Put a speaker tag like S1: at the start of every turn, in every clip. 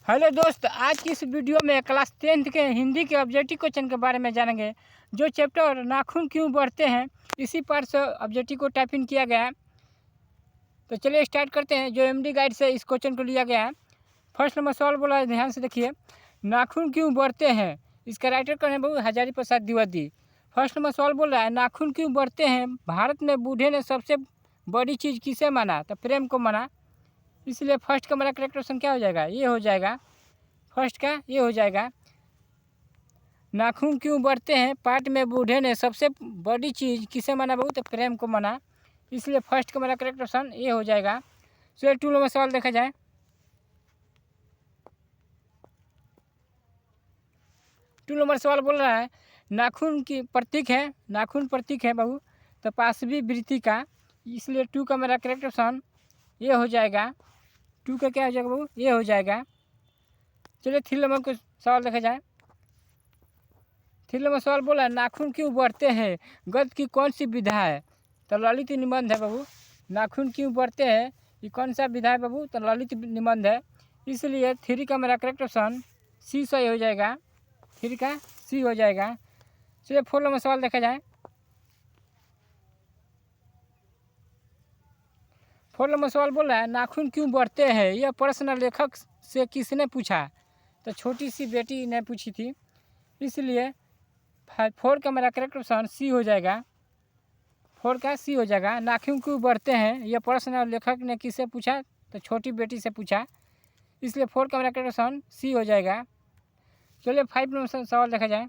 S1: Hello दोस्त, आज की इस वीडियो में क्लास 10th के हिंदी के ऑब्जेक्टिव क्वेश्चन के बारे में जानेंगे। जो चैप्टर नाखून क्यों बढ़ते हैं इसी पार्ट से ऑब्जेक्टिव को टाइप इन किया गया है। तो चलिए स्टार्ट करते हैं। जो एमडी गाइड से इस क्वेश्चन को लिया गया है। फर्स्ट नंबर सवाल बोला है, ध्यान से देखिए। नाखून क्यों बढ़ते हैं, इसका राइटर कौन है बाबू? हजारी प्रसाद द्विवेदी। फर्स्ट नंबर सवाल बोल रहा है नाखून क्यों बढ़ते हैं, भारत में बूढ़े ने सबसे बड़ी चीज़ किसे माना? तो प्रेम को माना। इसलिए फर्स्ट का मेरा करेक्ट ऑप्शन क्या हो जाएगा? ये हो जाएगा फर्स्ट का, ये हो जाएगा। नाखून क्यों बढ़ते हैं, पार्ट में बूढ़े ने सबसे बड़ी चीज़ किसे माना बाबू? तो प्रेम को माना। इसलिए फर्स्ट का मेरा करेक्ट ऑप्शन ये हो जाएगा। चलिए 2 नंबर सवाल देखा जाए। 2 नंबर सवाल बोल रहा है नाखून की प्रतीक है, नाखून प्रतीक है बाबू तो पाशवी वृत्ति का। इसलिए 2 का मेरा करेक्ट ऑप्शन ये हो जाएगा। 2 का क्या हो जाएगा बाबू? ये हो जाएगा। चलिए 3 नंबर को सवाल देखा जाए। 3 नंबर सवाल बोला नाखून क्यों बढ़ते हैं, गद्य की कौन सी विधा है? तो ललित निबंध है बाबू। नाखून क्यों बढ़ते हैं, ये कौन सा विधा है बाबू? तो ललित निबंध है। इसलिए 3 का मेरा करेक्ट ऑप्शन सी सही हो जाएगा। 3 का सी हो जाएगा। चलिए 4 नंबर सवाल देखा जाए। 4 नंबर सवाल बोल रहा है नाखून क्यों बढ़ते हैं, यह प्रश्न लेखक से किसने पूछा? तो छोटी सी बेटी ने पूछी थी। इसलिए 4 का मेरा करेक्ट ऑप्शन सी हो जाएगा। 4 का सी हो जाएगा। नाखून क्यों बढ़ते हैं, यह प्रश्न लेखक ने किससे पूछा? तो छोटी बेटी से पूछा। इसलिए 4 का मेरा करेक्ट ऑप्शन सी हो जाएगा। चलिए 5 नंबर सवाल देखा जाए।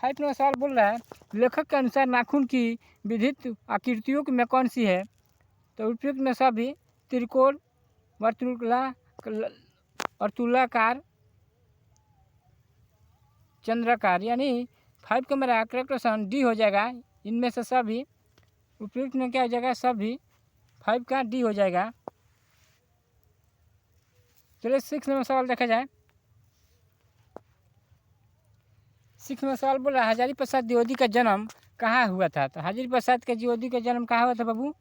S1: 5 नंबर सवाल बोल रहा है लेखक के अनुसार नाखून की विधित आकृतियों में कौन सी है? तो उपयुक्त में सभी त्रिकोण, वर्तुलाकार, चंद्राकार। यानी 5 का मेरा करेक्ट ऑप्शन डी हो जाएगा। इनमें से सभी उपयुक्त में क्या हो जाएगा? सभी। 5 का डी हो जाएगा। चलिए 6 नंबर सवाल देखा जाए। 6 नंबर सवाल बोल रहा है हजारी प्रसाद द्विवेदी का जन्म कहाँ हुआ था? तो हजारी प्रसाद के द्विवेदी का जन्म कहाँ हुआ था बाबू?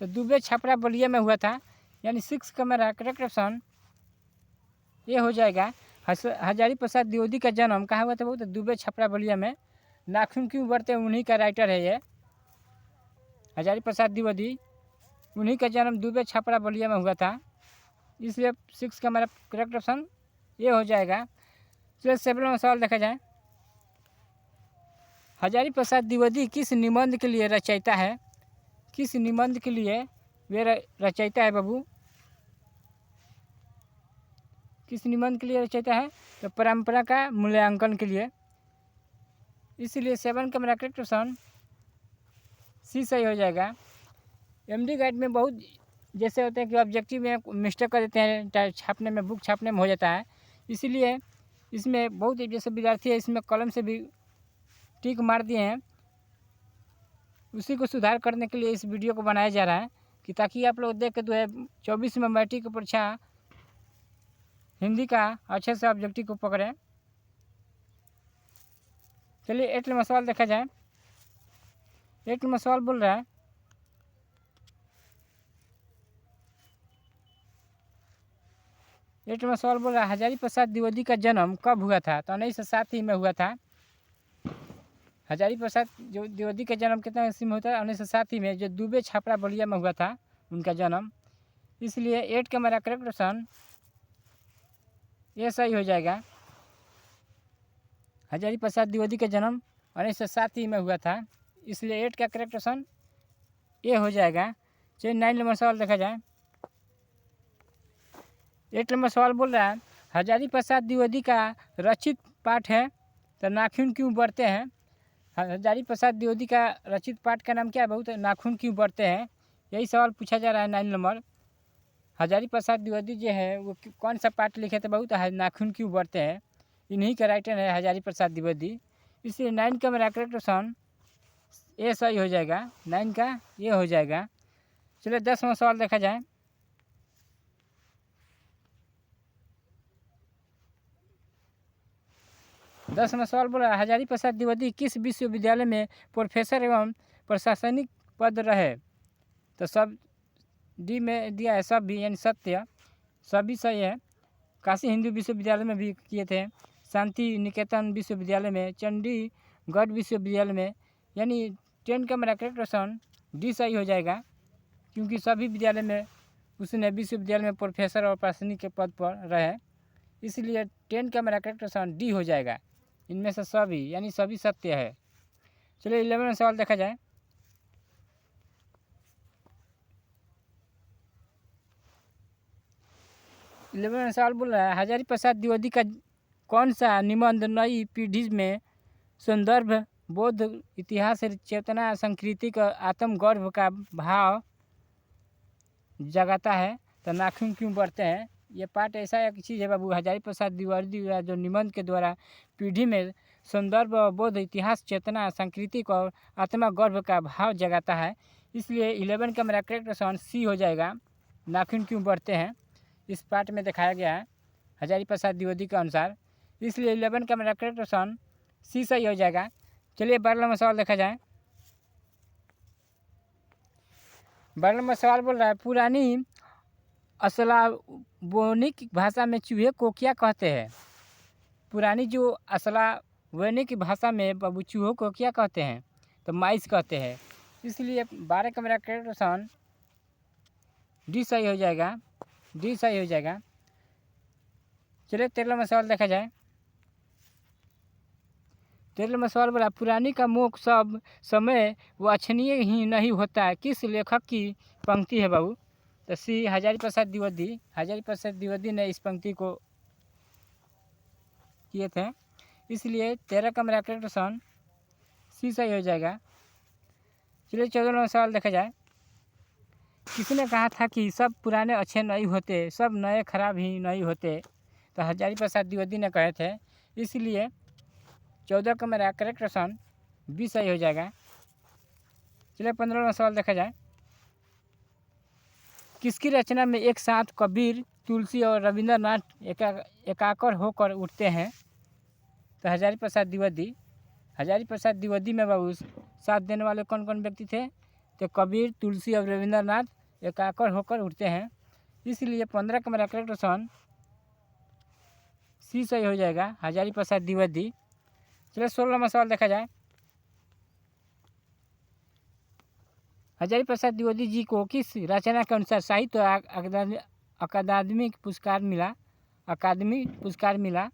S1: तो दुबे छपरा बलिया में हुआ था। यानी 6 का मेरा करेक्ट ऑप्शन ये हो जाएगा। हजारी प्रसाद द्विवेदी का जन्म कहाँ हुआ था बाबू? तो दुबे छपरा बलिया में। नाखून क्यों बढ़ते हैं, उन्हीं का राइटर है ये हजारी प्रसाद द्विवेदी। उन्हीं का जन्म दुबे छपरा बलिया में हुआ था। इसलिए 6 का मेरा करेक्ट ऑप्शन ये हो जाएगा। चलिए 7 नंबर सवाल देखा जाए। हजारी प्रसाद द्विवेदी किस निबंध के लिए रचयिता है? किस निबंध के लिए वे रचयिता है बाबू? किस निबंध के लिए रचयिता है? तो परंपरा का मूल्यांकन के लिए। इसलिए 7 का मेरा करेक्ट ऑप्शन सी सही हो जाएगा। एमडी गाइड में बहुत जैसे होते हैं कि ऑब्जेक्टिव में मिस्टेक कर देते हैं, छापने में, बुक छापने में हो जाता है। इसीलिए इसमें बहुत जैसे विद्यार्थी है इसमें कलम से भी टिक मार दिए हैं। उसी को सुधार करने के लिए इस वीडियो को बनाया जा रहा है कि ताकि आप लोग देख के 2024 में मैट्रिक की परीक्षा हिंदी का अच्छे से ऑब्जेक्टिव को पकड़ें। चलिए 8 नंबर सवाल देखा जाए। 8 नंबर सवाल बोल रहा है 8 नंबर सवाल बोल रहा है हजारी प्रसाद द्विवेदी का जन्म कब हुआ था? तो 1907 में हुआ था। हजारी प्रसाद जो द्विवेदी का जन्म कितना ईस्वी में होता है? 1907 में, जो दुबे छपरा बलिया में हुआ था उनका जन्म। इसलिए 8 का मेरा करेक्ट ऑप्शन ये सही हो जाएगा। हजारी प्रसाद द्विवेदी का जन्म 1907 में हुआ था। इसलिए 8 का करेक्ट ऑप्शन ये हो जाएगा। चलिए 9 नंबर सवाल देखा जाए। 8 नंबर सवाल बोल रहा है हजारी प्रसाद द्विवेदी का रचित पाठ है तो नाखून क्यों बढ़ते हैं? हजारी प्रसाद द्विवेदी का रचित पाठ का नाम क्या है बहुत? नाखून क्यों बढ़ते हैं, यही सवाल पूछा जा रहा है। 9 नंबर हजारी प्रसाद द्विवेदी जो है वो कौन सा पाठ लिखे थे बहुत? नाखून क्यों बढ़ते हैं। इन्हीं का राइटर है हजारी प्रसाद द्विवेदी। इसलिए 9 का मेरा करेक्ट ऑप्शन ये सही हो जाएगा। 9 का ये हो जाएगा। चलिए 10 नंबर सवाल देखा जाए। 10 नंबर सवाल बोला हजारी प्रसाद द्विवेदी किस विश्वविद्यालय में प्रोफेसर एवं प्रशासनिक पद रहे? तो सब डी में दिया है सब भी, यानी सत्य। सभी सही है। काशी हिंदू विश्वविद्यालय में भी किए थे, शांति निकेतन विश्वविद्यालय में, चंडीगढ़ विश्वविद्यालय में, यानी 10 का मेरा करेक्ट ऑप्शन डी सही हो जाएगा, क्योंकि सभी विद्यालय में उसने विश्वविद्यालय में प्रोफेसर और प्रासंगिक के पद पर रहे, इसलिए 10 का मेरा करेक्ट ऑप्शन डी हो जाएगा। इनमें से सभी यानी सभी सत्य है। चलिए 11वां सवाल देखा जाए। 11वां सवाल बोल रहा है, हजारी प्रसाद द्विवेदी का कौन सा निबंध नई पीढ़ी में संदर्भ बौद्ध इतिहास चेतना सांस्कृतिक आत्मगौरव का भाव जगाता है? तो नाखून क्यों बढ़ते हैं, ये पाठ ऐसा एक चीज़ है बाबू, हजारी प्रसाद द्विवेदी जो निबंध के द्वारा पीढ़ी में संदर्भ बौद्ध इतिहास चेतना सांस्कृतिक और आत्मगौरव का भाव जगाता है, इसलिए 11 का मेरा करेक्ट ऑप्शन सी हो जाएगा। नाखून क्यों बढ़ते हैं इस पाठ में दिखाया गया है हजारी प्रसाद द्विवेदी के अनुसार, इसलिए 11 का मेरा करेक्ट ऑप्शन सी सही हो जाएगा। चलिए 12वां सवाल देखा जाए। 12वां सवाल बोल रहा है, पुरानी अस्लावोनिक भाषा में चूहे को क्या कहते हैं? पुरानी जो अस्लावोनिक भाषा में बाबू चूहों को क्या कहते हैं? तो माइस कहते हैं, इसलिए 12 का मेरा करेक्ट ऑप्शन डी सही हो जाएगा, डी सही हो जाएगा। चलिए 13वां सवाल देखा जाए। 13वां सवाल बोला, पुरानी का मोक्ष सब समय वांछनीय ही नहीं होता है, किस लेखक की पंक्ति है बाबू? तो सी हजारी प्रसाद द्विवेदी, हजारी प्रसाद द्विवेदी ने इस पंक्ति को किए थे, इसलिए 13 का मेरा करेक्ट ऑप्शन सी सही हो जाएगा। चलिए 14वां सवाल देखा जाए। किसने कहा था कि सब पुराने अच्छे नहीं होते, सब नए खराब ही नहीं होते? तो हजारी प्रसाद द्विवेदी ने कहे थे, इसलिए 14 का मेरा करेक्ट ऑप्शन बी सही हो जाएगा। चलिए 15वां सवाल देखा जाए। किसकी रचना में एक साथ कबीर, तुलसी और रविंद्रनाथ एकाकर होकर उठते हैं? तो हजारी प्रसाद द्विवेदी, हजारी प्रसाद द्विवेदी में बाबू साथ देने वाले कौन कौन व्यक्ति थे? तो कबीर, तुलसी और रविंद्रनाथ एकाकर होकर उठते हैं, इसलिए 15 का मेरा करेक्ट ऑप्शन सी सही हो जाएगा, हजारी प्रसाद द्विवेदी। चलिए 16वां सवाल देखा जाए। हजारी प्रसाद द्विवेदी जी को किस रचना के अनुसार साहित्य अकादमी पुरस्कार मिला? अकादमी पुरस्कार मिला।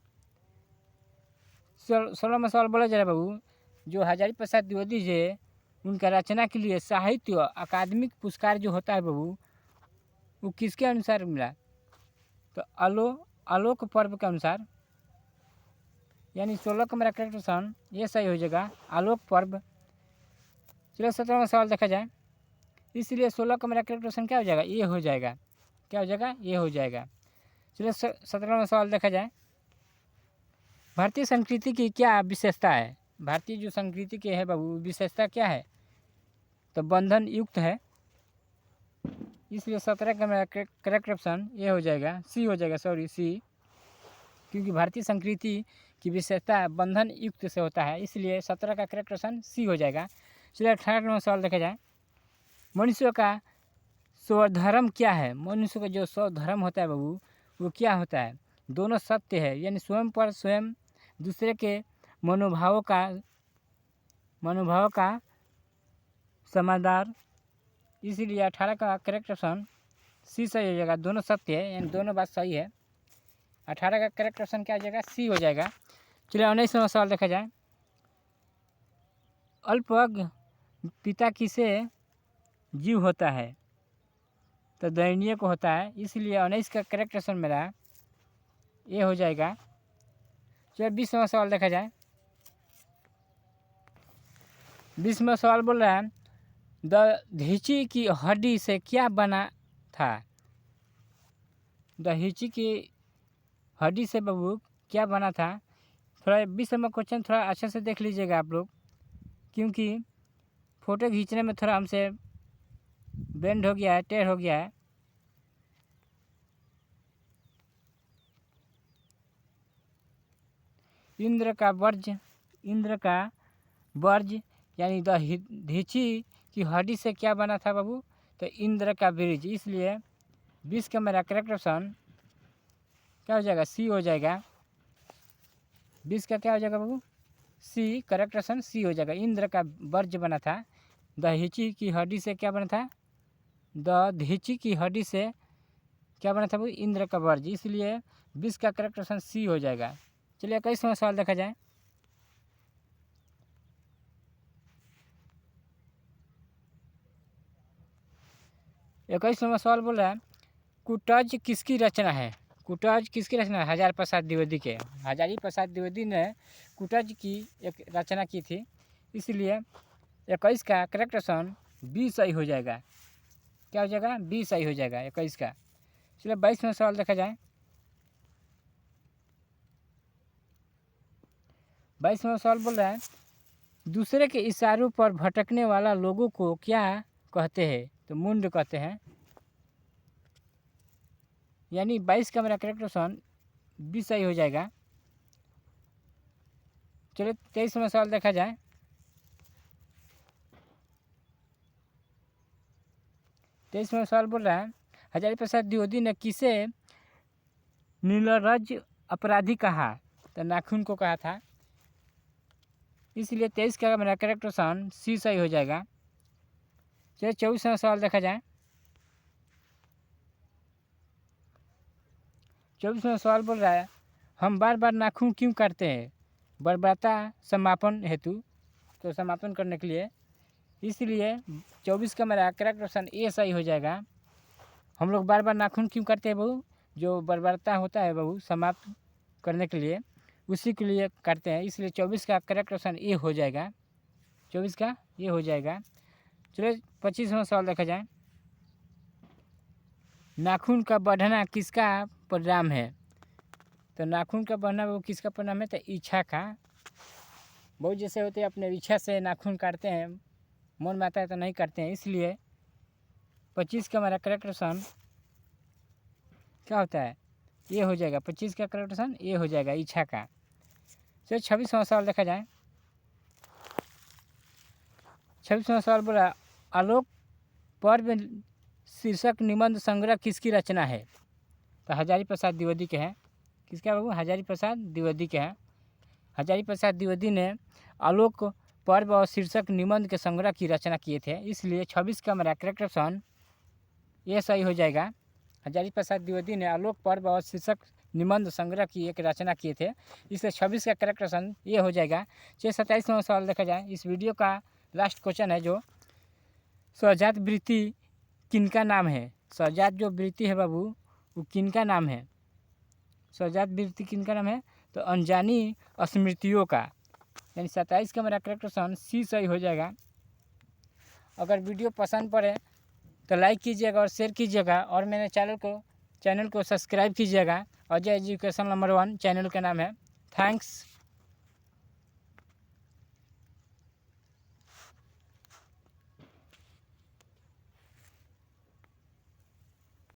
S1: 16वां सवाल बोला जा रहा बाबू, जो हजारी प्रसाद द्विवेदी जी उनका रचना के लिए साहित्य अकादमिक पुरस्कार जो होता है बाबू, वो किसके अनुसार मिला? तो आलोक पर्व के अनुसार, यानी 16 का मेरा करेक्ट ऑप्शन ये सही हो जाएगा, आलोक पर्व। चलिए 17वां सवाल देखा जाए। इसलिए 16 का मेरा करेक्ट ऑप्शन क्या हो जाएगा? ये हो जाएगा। क्या हो जाएगा? ये हो जाएगा। चलिए 17वां सवाल देखा जाए। भारतीय संस्कृति की क्या विशेषता है? भारतीय जो संस्कृति की है बाबू विशेषता क्या है? तो बंधन युक्त है, इसलिए 17 का मेरा करेक्ट ऑप्शन ये हो जाएगा, सी हो जाएगा, सॉरी सी, क्योंकि भारतीय संस्कृति की विशेषता बंधन युक्त से होता है, इसलिए 17 का करेक्ट ऑप्शन सी हो जाएगा। चलिए 18वां सवाल देखा जाए। मनुष्य का स्वधर्म क्या है? मनुष्य का जो स्वधर्म होता है बाबू वो क्या होता है? दोनों सत्य है, यानी स्वयं पर स्वयं दूसरे के मनोभावों का समादार, इसीलिए 18 का करेक्ट ऑप्शन सी सही हो जाएगा। दोनों सत्य है, यानी दोनों बात सही है। 18 का करेक्ट ऑप्शन क्या हो जाएगा? सी हो जाएगा। चलिए 19वां सवाल देखा जाए। अल्पज्ञ पिता किसे जीव होता है? तो दैनीय को होता है, इसलिए 19 का करेक्ट ऑप्शन मेरा ये हो जाएगा। चलिए 20वां सवाल देखा जाए। 20वां सवाल बोल रहा है, दहीची की हड्डी से क्या बना था? दहीची की हड्डी से बाबू क्या बना था? थोड़ा 20वां क्वेश्चन थोड़ा अच्छे से देख लीजिएगा आप लोग, क्योंकि फ़ोटो खींचने में थोड़ा हमसे बेंड हो गया है, टेढ़ हो गया है। इंद्र का वर्ज यानी दहीची की हड्डी से क्या बना था बाबू? तो इंद्र का ब्रिज, इसलिए 20 का मेरा करेक्ट ऑप्शन क्या हो जाएगा, सी हो जाएगा। 20 का क्या हो जाएगा बाबू, सी। करेक्ट ऑप्शन सी हो जाएगा। इंद्र का वर्ज बना था, दहीची की हड्डी से क्या बना था, दधीची की हड्डी से क्या बना था बाबू, इंद्र का वर्ज, इसलिए 20 का करेक्ट ऑप्शन सी हो जाएगा। चलिए 21वां सवाल देखा जाए। 21वां सवाल बोल रहा है कुटज किसकी रचना है। कुटज किसकी रचना है, हजारी प्रसाद द्विवेदी के। हजारी प्रसाद द्विवेदी ने कुटज की एक रचना की थी, इसलिए 21 का करेक्ट ऑप्शन बी सही हो जाएगा। क्या हो जाएगा, बी सही हो जाएगा 21 का। चलिए 22वां सवाल देखा जाए। 22वां सवाल बोल रहा है दूसरे के इशारों पर भटकने वाला लोगों को क्या कहते हैं, तो मुंड कहते हैं, यानी 22 का मेरा करेक्ट ऑप्शन बी सही हो जाएगा। चलिए 23वां सवाल देखा जाए। 23वां सवाल बोल रहा है हजारी प्रसाद द्विवेदी ने किसे नीलरज अपराधी कहा, तो नाखून को कहा था, इसलिए 23 का मेरा करेक्ट ऑप्शन सी सही हो जाएगा। चलिए 24वां सवाल देखा जाए। 24वां सवाल बोल रहा है हम बार बार नाखून क्यों काटते हैं, बर्बरता समापन हेतु, तो समापन करने के लिए, इसलिए 24 का मेरा करेक्ट ऑप्शन ए सही हो जाएगा। हम लोग बार बार नाखून क्यों करते हैं बहू, जो बर्बरता होता है बहू समाप्त करने के लिए, उसी के लिए करते हैं, इसलिए 24 का करेक्ट ऑप्शन ए हो जाएगा। 24 का ये हो जाएगा। चलिए 25वां सवाल देखा जाए। नाखून का बढ़ना किसका परिणाम है, तो नाखून का बढ़ना वो किसका परिणाम है, तो इच्छा का। बहुत जैसे होते हैं अपने इच्छा से नाखून काटते हैं, मन में आता है तो नहीं काटते हैं, इसलिए 25 का हमारा करेक्ट ऑप्शन क्या होता है, ये हो जाएगा। 25 का करेक्ट ऑप्शन ये हो जाएगा, इच्छा का। चलिए 26वां सवाल देखा जाए। 26वां सवाल बोला आलोक पर्व शीर्षक निबंध संग्रह किसकी रचना है, तो हजारी प्रसाद द्विवेदी के हैं। किसका बाबू, हजारी प्रसाद द्विवेदी के हैं। हजारी प्रसाद द्विवेदी ने आलोक पर्व और शीर्षक निबंध के संग्रह की रचना किए थे, इसलिए 26 का मेरा करेक्ट ऑप्शन ये सही हो जाएगा। हजारी प्रसाद द्विवेदी ने आलोक पर्व और शीर्षक निबंध संग्रह की एक रचना किए थे, इसलिए 26 का करेक्ट ऑप्शन ये हो जाएगा। चलिए 27वां सवाल देखा जाए। इस वीडियो का लास्ट क्वेश्चन है जो स्वजात वृत्ति किनका नाम है, स्वजात जो वृत्ति है बाबू वो किनका नाम है, स्वजात वृत्ति किनका नाम है, तो अनजानी स्मृतियों का, यानी 27 का मेरा करेक्ट ऑप्शन सी सही हो जाएगा। अगर वीडियो पसंद पड़े तो लाइक कीजिएगा और शेयर कीजिएगा, और मेरे चैनल को सब्सक्राइब कीजिएगा। अजय एजुकेशन नंबर 1 चैनल का नाम है। थैंक्स।